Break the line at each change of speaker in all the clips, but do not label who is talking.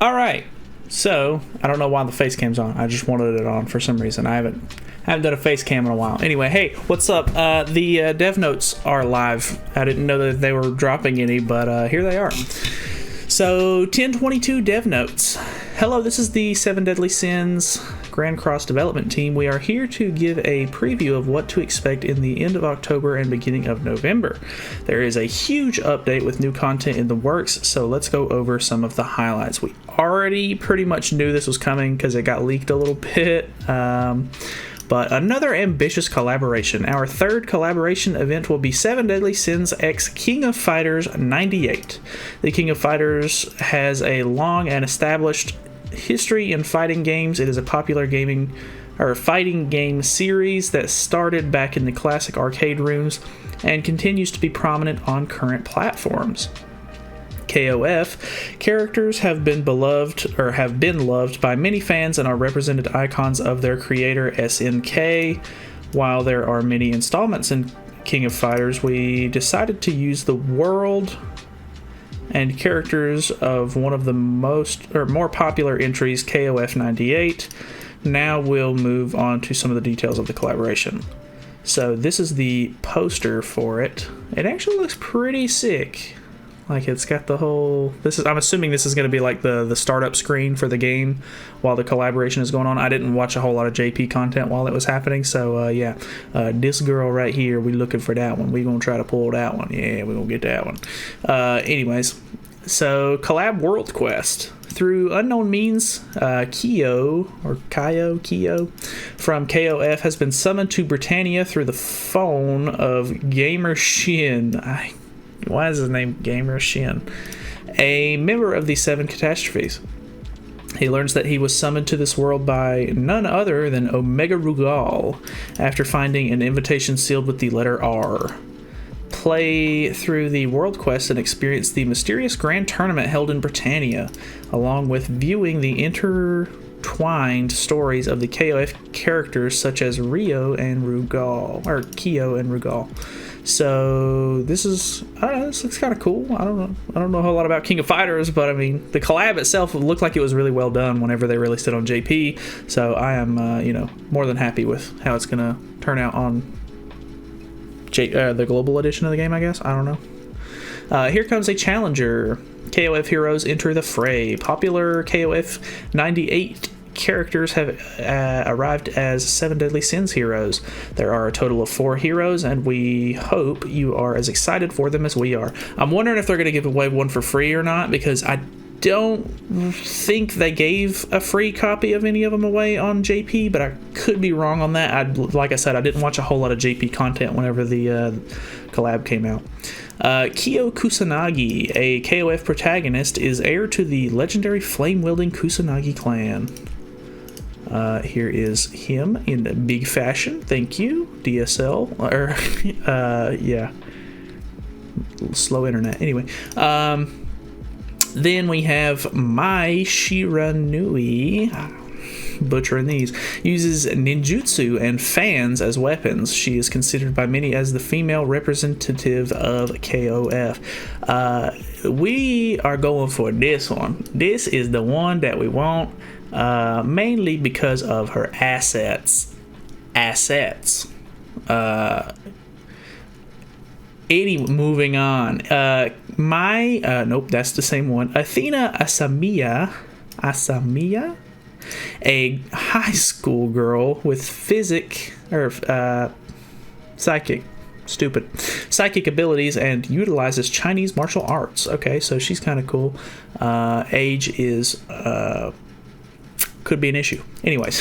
All right. So I don't know why the face cam's on. I just wanted it on for some reason. I haven't done a face cam in a while. Anyway, hey, what's up? The dev notes are live. I didn't know that they were dropping any, but here they are. So 1022 dev notes. Hello, this is the 7 Deadly Sins Grand Cross development team. We are here to give a preview of what to expect in the end of October and beginning of November. There is a huge update with new content in the works, so let's go over some of the highlights. We already pretty much knew this was coming because it got leaked a little bit. But another ambitious collaboration. Our third collaboration event will be 7 Deadly Sins X King of Fighters 98. The King of Fighters has a long and established history in fighting games. It is a popular fighting game series that started back in the classic arcade rooms and continues to be prominent on current platforms. KoF characters have been loved by many fans and are represented icons of their creator SNK. While there are many installments in King of Fighters, we decided to use the world and characters of one of the more popular entries, KoF 98. Now we'll move on to some of the details of the collaboration. So this is the poster for it. It actually looks pretty sick. Like, it's got the whole... I'm assuming this is going to be like the startup screen for the game while the collaboration is going on. I didn't watch a whole lot of JP content while it was happening, so yeah. This girl right here, we looking for that one. We're going to try to pull that one. Yeah, we're going to get that one. Anyways, so collab world quest. Through unknown means, Kyo from KoF has been summoned to Britannia through the phone of Gamer Shin. Why is his name Gamer Shin? A member of the 7 Catastrophes. He learns that he was summoned to this world by none other than Omega Rugal after finding an invitation sealed with the letter R. Play through the world quest and experience the mysterious grand tournament held in Britannia, along with viewing the intertwined stories of the KoF characters such as Kyo and Rugal. So this is, I don't know, this looks kind of cool. I don't know a whole lot about King of Fighters, but I mean, the collab itself looked like it was really well done whenever they released it on JP. So I am, more than happy with how it's gonna turn out on the global edition of the game, I guess. I don't know. Here comes a challenger. KoF heroes enter the fray. Popular KoF 98 characters have arrived as 7 Deadly Sins heroes. There are a total of 4 heroes, and we hope you are as excited for them as we are. I'm wondering if they're going to give away one for free or not, because I don't think they gave a free copy of any of them away on JP, but I could be wrong on that. Like I said, I didn't watch a whole lot of JP content whenever the collab came out. Kyo Kusanagi, a KoF protagonist, is heir to the legendary flame-wielding Kusanagi clan. Here is him in big fashion. Thank you, DSL. Yeah. Slow internet. Anyway. Then we have Mai Shiranui. Butchering these. Uses ninjutsu and fans as weapons. She is considered by many as the female representative of KoF. We are going for this one. This is the one that we want. Mainly because of her assets. Moving on. Nope, that's the same one. Athena Asamiya, a high school girl with psychic abilities and utilizes Chinese martial arts. Okay, so she's kind of cool. Age is could be an issue. Anyways.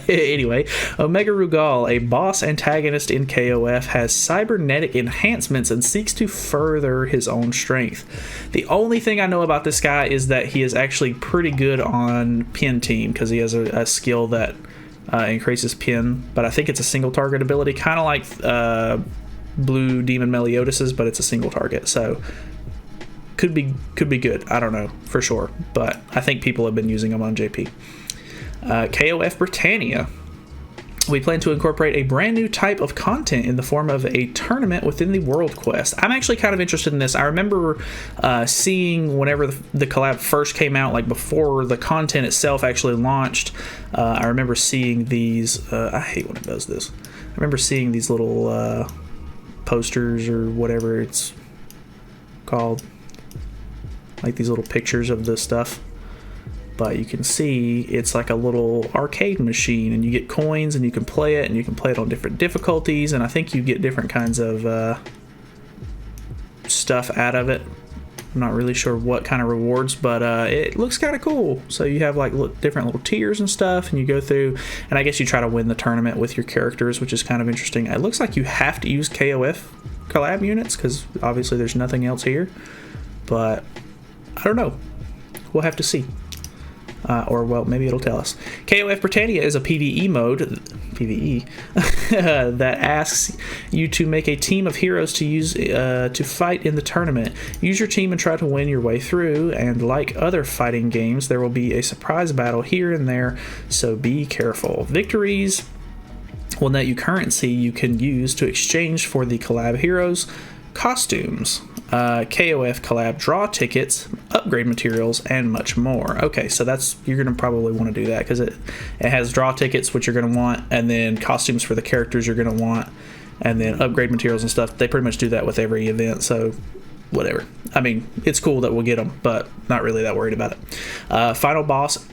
Anyway, Omega Rugal, a boss antagonist in KoF, has cybernetic enhancements and seeks to further his own strength. The only thing I know about this guy is that he is actually pretty good on pin team, because he has a skill that increases pin, but I think it's a single target ability, kind of like Blue Demon Meliodas', but it's a single target, so could be good. I don't know for sure, but I think people have been using them on JP. KoF Britannia. We plan to incorporate a brand new type of content in the form of a tournament within the World Quest. I'm actually kind of interested in this. I remember seeing whenever the collab first came out, like before the content itself actually launched, I remember seeing these, I hate when it does this. I remember seeing these little posters or whatever it's called, like these little pictures of the stuff. But you can see it's like a little arcade machine, and you get coins and you can play it, and you can play it on different difficulties, and I think you get different kinds of stuff out of it. I'm not really sure what kind of rewards, but it looks kind of cool. So you have like different little tiers and stuff, and you go through, and I guess you try to win the tournament with your characters, which is kind of interesting. It looks like you have to use KoF collab units because obviously there's nothing else here, but I don't know. We'll have to see. Or, well, maybe it'll tell us. KoF Britannia is a PvE mode, PvE, that asks you to make a team of heroes to use to fight in the tournament. Use your team and try to win your way through, and like other fighting games, there will be a surprise battle here and there, so be careful. Victories will net you currency you can use to exchange for the collab heroes' costumes, KoF collab draw tickets, upgrade materials, and much more. Okay, so that's, you're gonna probably want to do that because it has draw tickets, which you're gonna want, and then costumes for the characters you're gonna want, and then upgrade materials and stuff. They pretty much do that with every event, so whatever. I mean, it's cool that we'll get them, but not really that worried about it. Final boss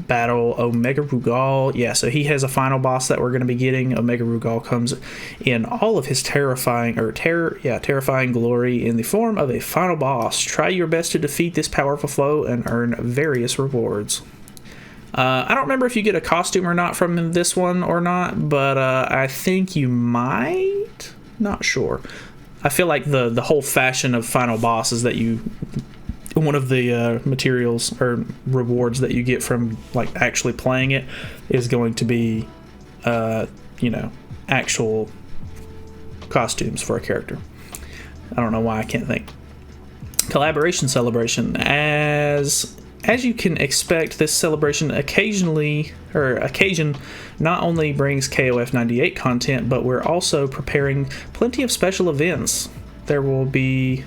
battle, Omega Rugal. Yeah, so he has a final boss that we're going to be getting. Omega Rugal comes in all of his terrifying glory in the form of a final boss. Try your best to defeat this powerful foe and earn various rewards. I don't remember if you get a costume or not from this one or not, but I think you might. Not sure. I feel like the whole fashion of final boss is that you, one of the materials or rewards that you get from like actually playing it is going to be actual costumes for a character. I don't know why I can't think. Collaboration celebration. As you can expect, this celebration occasion not only brings KoF 98 content, but we're also preparing plenty of special events. There will be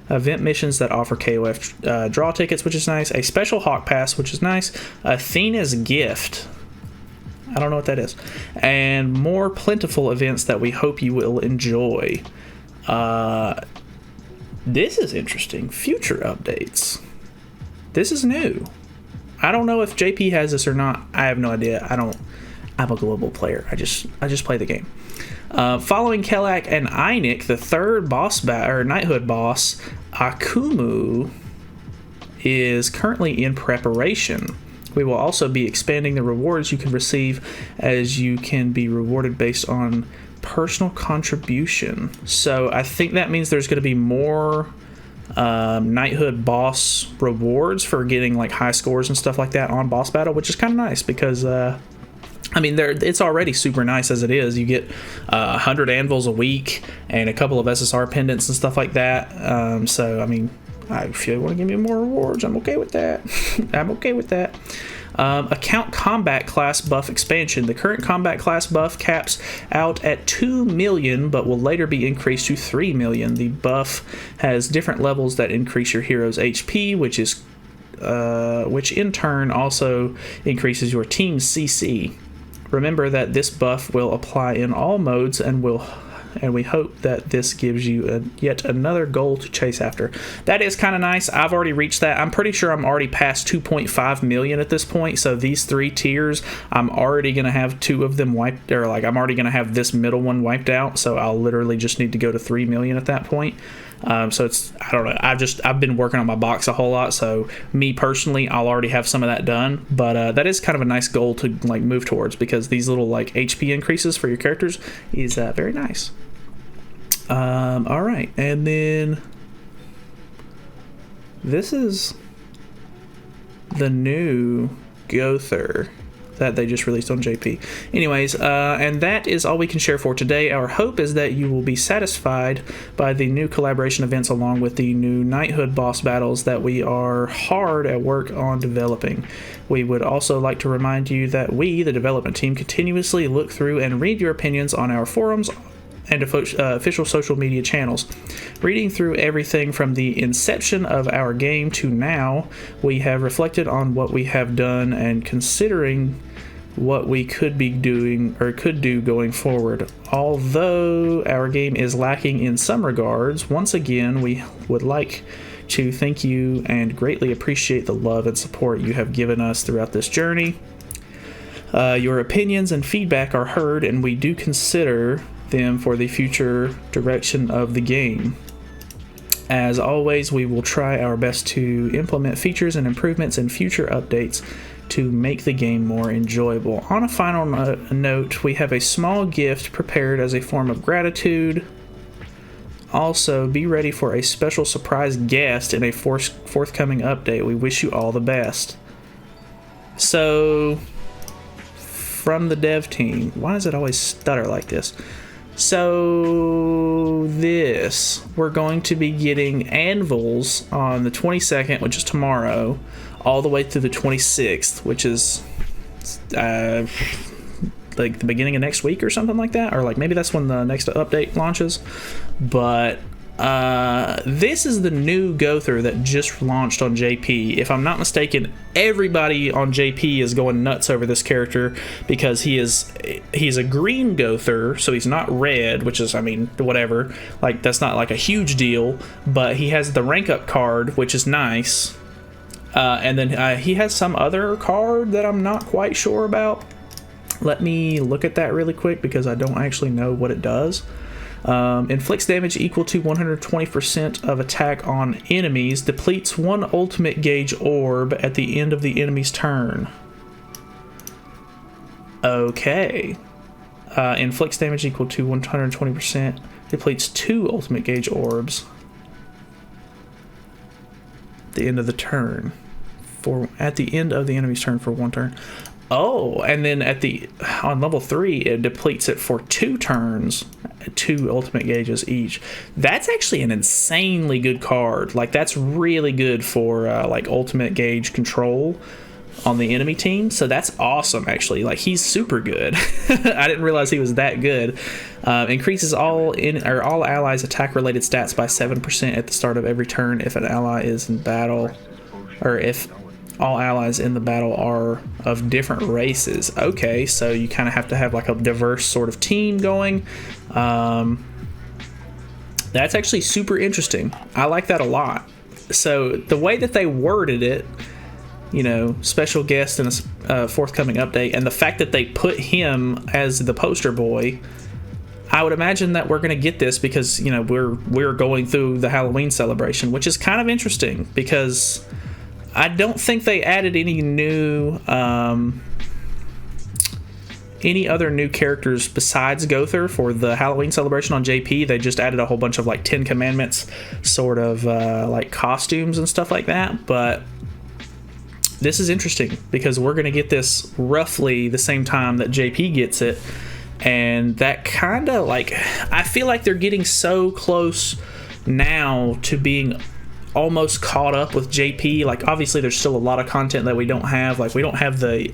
event missions that offer KoF draw tickets, which is nice. A special Hawk Pass, which is nice. Athena's Gift. I don't know what that is. And more plentiful events that we hope you will enjoy. This is interesting. Future updates. This is new. I don't know if JP has this or not. I have no idea. I'm a global player. I just play the game. Following Kelak and Einik, the third Knighthood boss, Akumu, is currently in preparation. We will also be expanding the rewards you can receive, as you can be rewarded based on personal contribution. So I think that means there's going to be more Knighthood boss rewards for getting like high scores and stuff like that on boss battle, which is kind of nice because I mean, it's already super nice as it is. You get 100 anvils a week and a couple of SSR pendants and stuff like that. So, I mean, if you want to give me more rewards, I'm okay with that. I'm okay with that. Account combat class buff expansion. The current combat class buff caps out at 2 million, but will later be increased to 3 million. The buff has different levels that increase your hero's HP, which in turn also increases your team's CC. Remember that this buff will apply in all modes, and we hope that this gives you yet another goal to chase after. That is kind of nice. I've already reached that. I'm pretty sure I'm already past 2.5 million at this point. So these 3 tiers, I'm already going to have 2 of them wiped, or like I'm already going to have this middle one wiped out. So I'll literally just need to go to 3 million at that point. So it's, I don't know, I've been working on my box a whole lot, so me personally, I'll already have some of that done, but that is kind of a nice goal to like move towards, because these little like HP increases for your characters is very nice. All right, and then this is the new Gowther. that they just released on JP. Anyways, and that is all we can share for today. Our hope is that you will be satisfied by the new collaboration events along with the new Knighthood boss battles that we are hard at work on developing. We would also like to remind you that we, the development team, continuously look through and read your opinions on our forums and official social media channels. Reading through everything from the inception of our game to now, we have reflected on what we have done and considering what we could be doing or could do going forward. Although our game is lacking in some regards, once again, we would like to thank you and greatly appreciate the love and support you have given us throughout this journey. Your opinions and feedback are heard, and we do consider them for the future direction of the game. As always, we will try our best to implement features and improvements in future updates to make the game more enjoyable. On a final note, we have a small gift prepared as a form of gratitude. Also, be ready for a special surprise guest in a forthcoming update. We wish you all the best. So, from the dev team, why does it always stutter like this? So we're going to be getting anvils on the 22nd, which is tomorrow, all the way through the 26th, which is like the beginning of next week or something like that, or like maybe that's when the next update launches. But this is the new Gowther that just launched on JP. If I'm not mistaken, everybody on JP is going nuts over this character because he's a green Gowther, so he's not red, which is, I mean, whatever. Like, that's not like a huge deal, but he has the rank up card, which is nice. And then he has some other card that I'm not quite sure about. Let me look at that really quick because I don't actually know what it does. Inflicts damage equal to 120% of attack on enemies. Depletes one ultimate gauge orb at the end of the enemy's turn. Okay. Inflicts damage equal to 120%. Depletes two ultimate gauge orbs at the end of the turn. At the end of the enemy's turn for one turn. Oh, and then on level 3, it depletes it for 2 turns, 2 ultimate gauges each. That's actually an insanely good card. Like, that's really good for like ultimate gauge control on the enemy team. So that's awesome, actually. Like, he's super good. I didn't realize he was that good. Increases all allies' attack-related stats by 7% at the start of every turn if an ally is in battle, or if all allies in the battle are of different races. Okay, so you kind of have to have like a diverse sort of team going. That's actually super interesting. I like that a lot. So the way that they worded it, you know, special guest in a forthcoming update, and the fact that they put him as the poster boy, I would imagine that we're going to get this because, you know, we're going through the Halloween celebration, which is kind of interesting because I don't think they added any new, any other new characters besides Gowther for the Halloween celebration on JP. They just added a whole bunch of like 10 Commandments sort of like costumes and stuff like that. But this is interesting because we're going to get this roughly the same time that JP gets it. And that kind of like, I feel like they're getting so close now to being almost caught up with JP. Like, obviously there's still a lot of content that we don't have. Like, we don't have the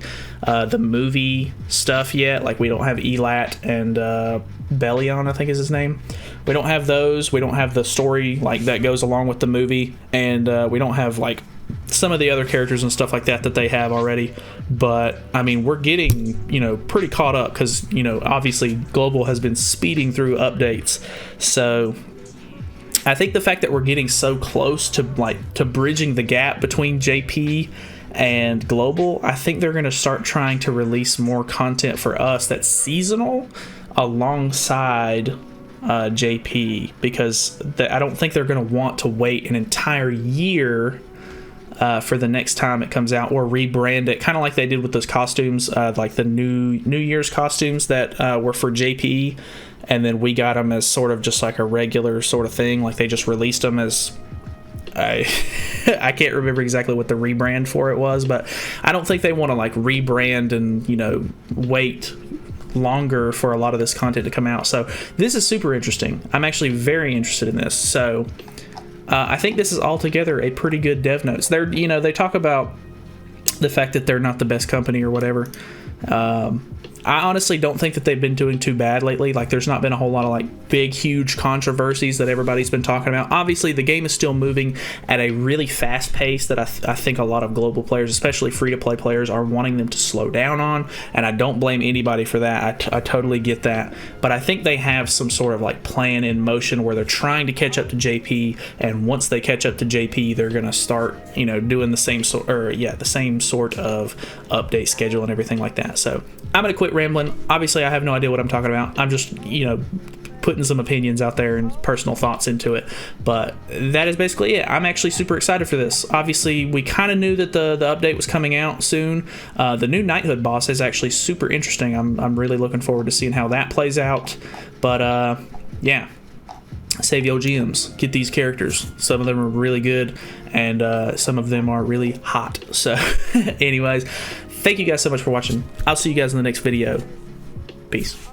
movie stuff yet. Like, we don't have Elat and Bellion, I think is his name. We don't have those. We don't have the story like that goes along with the movie, and we don't have like some of the other characters and stuff like that they have already. But I mean, we're getting, you know, pretty caught up because, you know, obviously Global has been speeding through updates. So I think the fact that we're getting so close to bridging the gap between JP and Global, I think they're going to start trying to release more content for us that's seasonal alongside JP, because I don't think they're going to want to wait an entire year for the next time it comes out, or rebrand it, kind of like they did with those costumes, like the New Year's costumes that were for JP, and then we got them as sort of just like a regular sort of thing. Like, they just released them as I I can't remember exactly what the rebrand for it was, but I don't think they want to like rebrand and, you know, wait longer for a lot of this content to come out. So this is super interesting. I'm actually very interested in this. So I think this is altogether a pretty good dev notes. They're, you know, they talk about the fact that they're not the best company or whatever. I honestly don't think that they've been doing too bad lately. Like, there's not been a whole lot of like big, huge controversies that everybody's been talking about. Obviously, the game is still moving at a really fast pace that I think a lot of global players, especially free-to-play players, are wanting them to slow down on. And I don't blame anybody for that. I totally get that. But I think they have some sort of like plan in motion where they're trying to catch up to JP. And once they catch up to JP, they're going to start, you know, doing the same sort of update schedule and everything like that. So I'm going to quit rambling. Obviously, I have no idea what I'm talking about. I'm just, you know, putting some opinions out there and personal thoughts into it. But that is basically it. I'm actually super excited for this. Obviously, we kind of knew that the update was coming out soon. The new Knighthood boss is actually super interesting. I'm really looking forward to seeing how that plays out. But yeah, save your gems. Get these characters. Some of them are really good, and some of them are really hot. So anyways, thank you guys so much for watching. I'll see you guys in the next video. Peace.